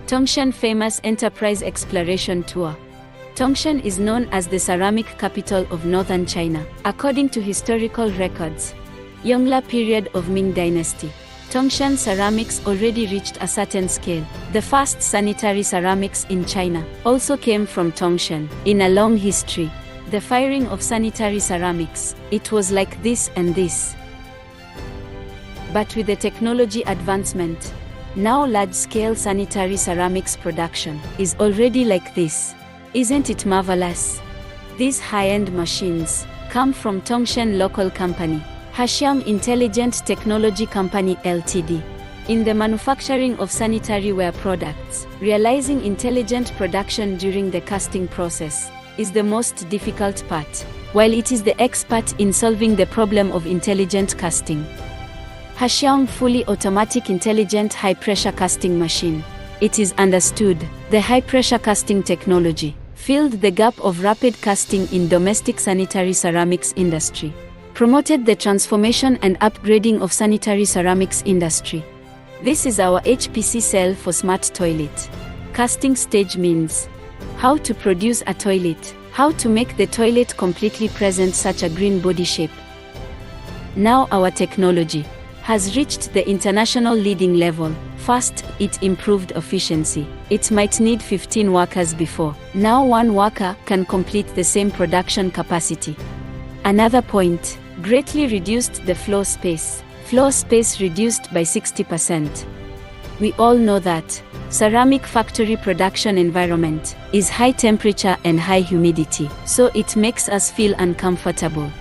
Tangshan famous enterprise exploration tour. Tangshan is known as the ceramic capital of northern China, according to historical records. Yongle period of Ming Dynasty. Tangshan ceramics already reached a certain scale. The first sanitary ceramics in China also came from Tangshan. In a long history, the firing of sanitary ceramics, it was like this and this. But with the technology advancement, now large-scale sanitary ceramics production is already like this. Isn't it marvelous? These high-end machines come from Tangshan local company, Hexiang Intelligent Technology Company Ltd. In the manufacturing of sanitary ware products, realizing intelligent production during the casting process is the most difficult part, while it is the expert in solving the problem of intelligent casting. Hexiang fully automatic intelligent high-pressure casting machine. It is understood, the high-pressure casting technology filled the gap of rapid casting in domestic sanitary ceramics industry, promoted the transformation and upgrading of sanitary ceramics industry. This is our HPC cell for smart toilet. Casting stage means how to produce a toilet, how to make the toilet completely present such a green body shape. Now our technology has reached the international leading level. First, it improved efficiency. It might need 15 workers before. Now one worker can complete the same production capacity. Another point, greatly reduced the floor space. Floor space reduced by 60%. We all know that ceramic factory production environment is high temperature and high humidity, so it makes us feel uncomfortable.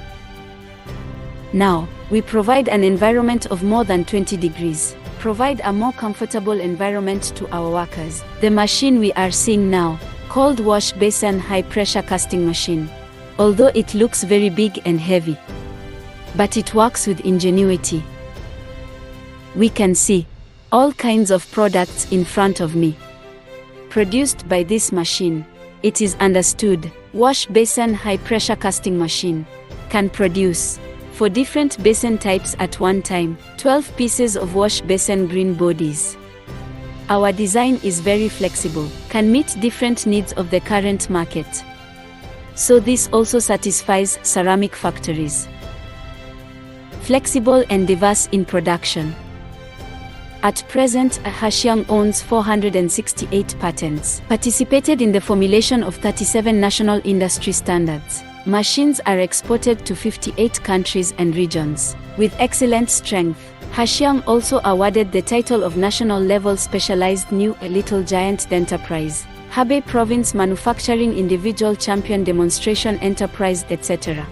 Now, we provide an environment of more than 20 degrees, provide a more comfortable environment to our workers. The machine we are seeing now, called wash basin high pressure casting machine, although it looks very big and heavy, but it works with ingenuity. We can see all kinds of products in front of me, produced by this machine. It is understood, wash basin high pressure casting machine can produce, for different basin types at one time, 12 pieces of wash basin green bodies. Our design is very flexible, can meet different needs of the current market. So this also satisfies ceramic factories. Flexible and diverse in production. At present, Hexiang owns 468 patents, participated in the formulation of 37 national industry standards. Machines are exported to 58 countries and regions. With excellent strength, Hexiang also awarded the title of National Level Specialized New Little Giant Enterprise, Hebei Province Manufacturing Individual Champion Demonstration Enterprise, etc.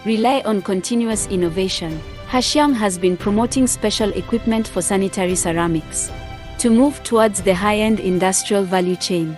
Rely on continuous innovation. Hexiang has been promoting special equipment for sanitary ceramics to move towards the high-end industrial value chain.